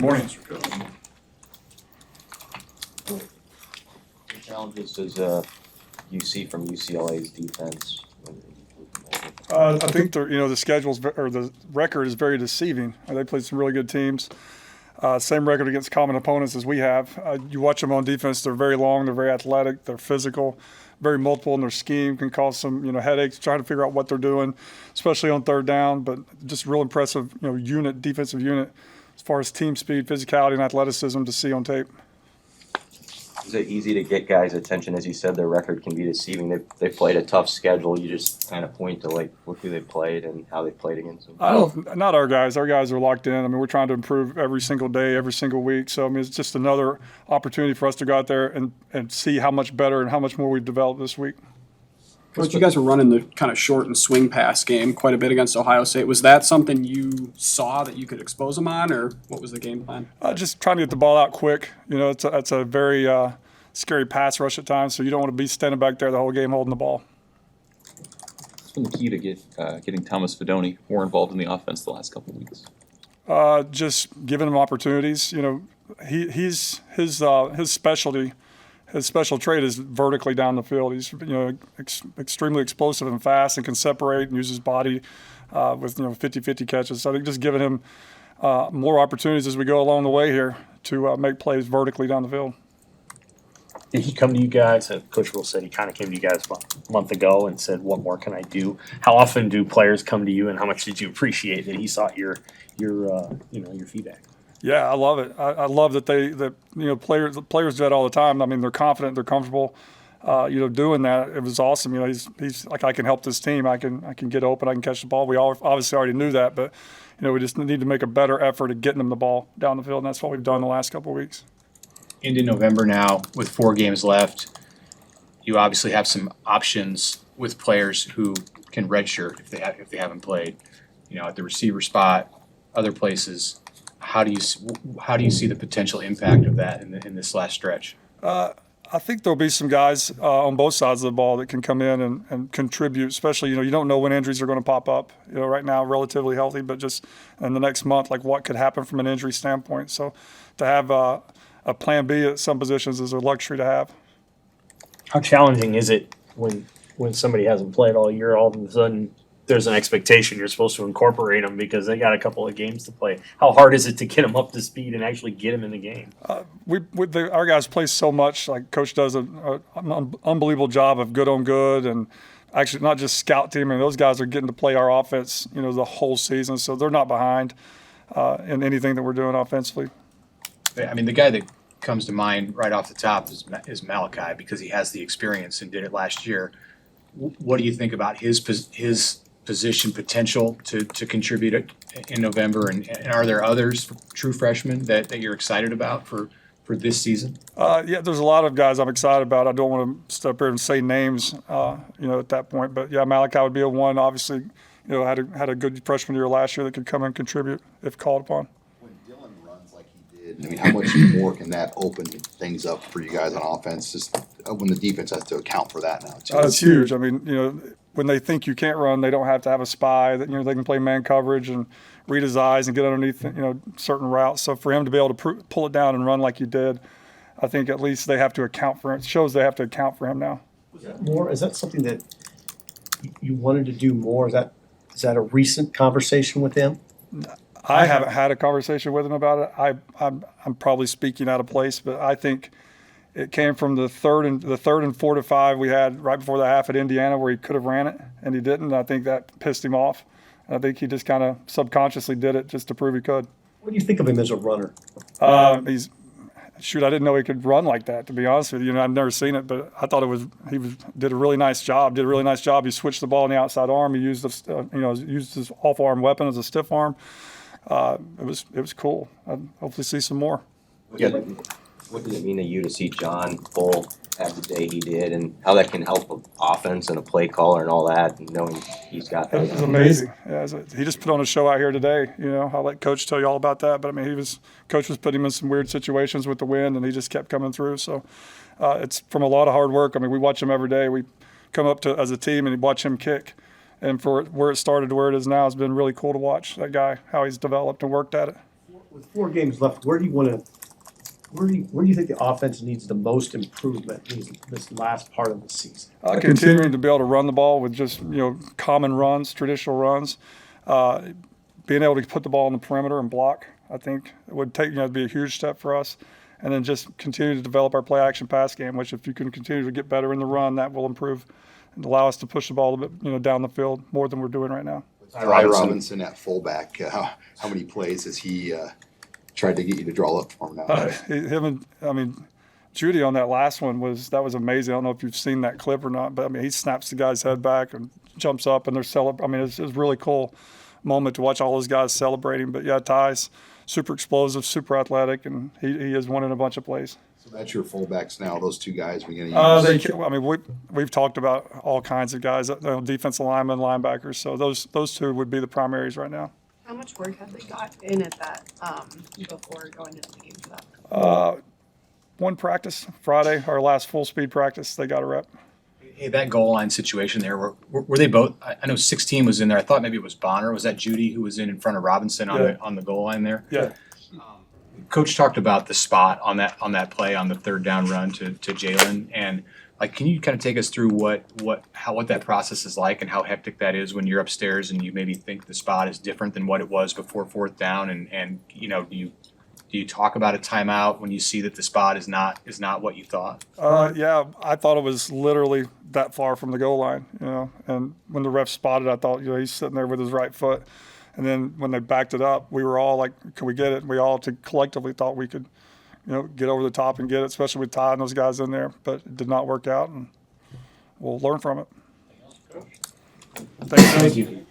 Morning. What challenges does you see from UCLA's defense? I think the schedules or the record is very deceiving. They played some really good teams. Same record against common opponents as we have. You watch them on defense; they're very long, they're very athletic, they're physical, very multiple in their scheme. Can cause some headaches trying to figure out what they're doing, especially on third down. But just real impressive defensive unit as far as team speed, physicality, and athleticism to see on tape. Is it easy to get guys' attention? As you said, their record can be deceiving. They played a tough schedule. You just kind of point to look who they played and how they played against them. Not our guys. Our guys are locked in. I mean, we're trying to improve every single day, every single week. So I mean, it's just another opportunity for us to go out there and see how much better and how much more we've developed this week. Coach, you guys were running the kind of short and swing pass game quite a bit against Ohio State. Was that something you saw that you could expose them on, or what was the game plan? Just trying to get the ball out quick. It's a very scary pass rush at times, so you don't want to be standing back there the whole game holding the ball. What's been the key to getting Thomas Fidone more involved in the offense the last couple of weeks? Just giving him opportunities. His specialty. His special trait is vertically down the field. He's extremely explosive and fast and can separate and use his body with 50-50 catches. So I think just giving him more opportunities as we go along the way here to make plays vertically down the field. Did he come to you guys? Coach Will said he kind of came to you guys a month ago and said, "What more can I do?" How often do players come to you, and how much did you appreciate that he sought your feedback? Yeah, I love it. I love that players do that all the time. I mean, they're confident, they're comfortable, doing that. It was awesome. He's like, I can help this team. I can get open. I can catch the ball. We all obviously already knew that, but we just need to make a better effort at getting them the ball down the field, and that's what we've done the last couple of weeks. Into November now, with 4 games left, you obviously have some options with players who can redshirt if they haven't played, at the receiver spot, other places. How do you see the potential impact of that in this last stretch? I think there'll be some guys on both sides of the ball that can come in and contribute, especially, you don't know when injuries are going to pop up. Right now, relatively healthy, but just in the next month, like what could happen from an injury standpoint. So to have a plan B at some positions is a luxury to have. How challenging is it when somebody hasn't played all year, all of a sudden there's an expectation you're supposed to incorporate them because they got a couple of games to play? How hard is it to get them up to speed and actually get them in the game? Our guys play so much. Like Coach does an unbelievable job of good on good, and actually not just scout team. I mean, those guys are getting to play our offense, the whole season, so they're not behind in anything that we're doing offensively. I mean, the guy that comes to mind right off the top is Malachi, because he has the experience and did it last year. What do you think about his position potential to contribute in November, and are there others, true freshmen, that you're excited about for this season? Yeah, there's a lot of guys I'm excited about. I don't want to step here and say names, at that point. But yeah, Malachi would be a one. Obviously, had a good freshman year last year that could come and contribute if called upon. When Dylan runs like he did, I mean, how much more can that open things up for you guys on offense? Just when the defense has to account for that now too. It's huge. I mean, when they think you can't run, they don't have to have a spy. That they can play man coverage and read his eyes and get underneath certain routes. So for him to be able to pull it down and run like he did, I think at least they have to account for him. It shows they have to account for him now. Is that something that you wanted to do more? Is that a recent conversation with him? I haven't had a conversation with him about it. I'm probably speaking out of place, but I think it came from the third and 4 to 5 we had right before the half at Indiana, where he could have ran it and he didn't. I think that pissed him off. I think he just kind of subconsciously did it just to prove he could. What do you think of him as a runner? I didn't know he could run like that, to be honest with you. I've never seen it, but I thought did a really nice job. He switched the ball on the outside arm. He used used his off arm weapon as a stiff arm. It was cool. I'd hopefully see some more. What does it mean to you to see John Bull have the day he did, and how that can help an offense and a play caller and all that, and knowing he's got that? It was amazing. Yeah, he just put on a show out here today. I'll let Coach tell you all about that. But I mean, Coach was putting him in some weird situations with the wind, and he just kept coming through. So it's from a lot of hard work. I mean, we watch him every day. We come up to as a team and watch him kick. And for where it started to where it is now, it's been really cool to watch that guy, how he's developed and worked at it. With 4 games left, where do you think the offense needs the most improvement this last part of the season? Continuing to be able to run the ball with just, common runs, traditional runs. Being able to put the ball on the perimeter and block, I think it would take, be a huge step for us. And then just continue to develop our play action pass game, which if you can continue to get better in the run, that will improve and allow us to push the ball a bit, down the field more than we're doing right now. Ty Robinson at fullback, how many plays has he tried to get you to draw up for him now? Judy on that last one was amazing. I don't know if you've seen that clip or not, but he snaps the guy's head back and jumps up and they're celebrating. It's a really cool moment to watch all those guys celebrating. But yeah, Ty's super explosive, super athletic, and he has won in a bunch of plays. So that's your fullbacks now. Those two guys we're going to use. We've talked about all kinds of guys, defensive linemen, linebackers. So those two would be the primaries right now. How much work have they got in at that before going into the game for that? One practice, Friday, our last full speed practice, they got a rep. Hey, that goal line situation there, were they both? I know 16 was in there. I thought maybe it was Bonner. Was that Judy who was in front of Robinson on the goal line there? Yeah. Coach talked about the spot on that play on the third down run to Jalen, and can you kind of take us through what that process is like and how hectic that is when you're upstairs and you maybe think the spot is different than what it was before fourth down, and do you talk about a timeout when you see that the spot is not what you thought? Yeah, I thought it was literally that far from the goal line, and when the ref spotted, I thought, he's sitting there with his right foot. And then when they backed it up, we were all like, can we get it? And we all collectively thought we could, get over the top and get it, especially with Ty and those guys in there. But it did not work out, and we'll learn from it. Thank you.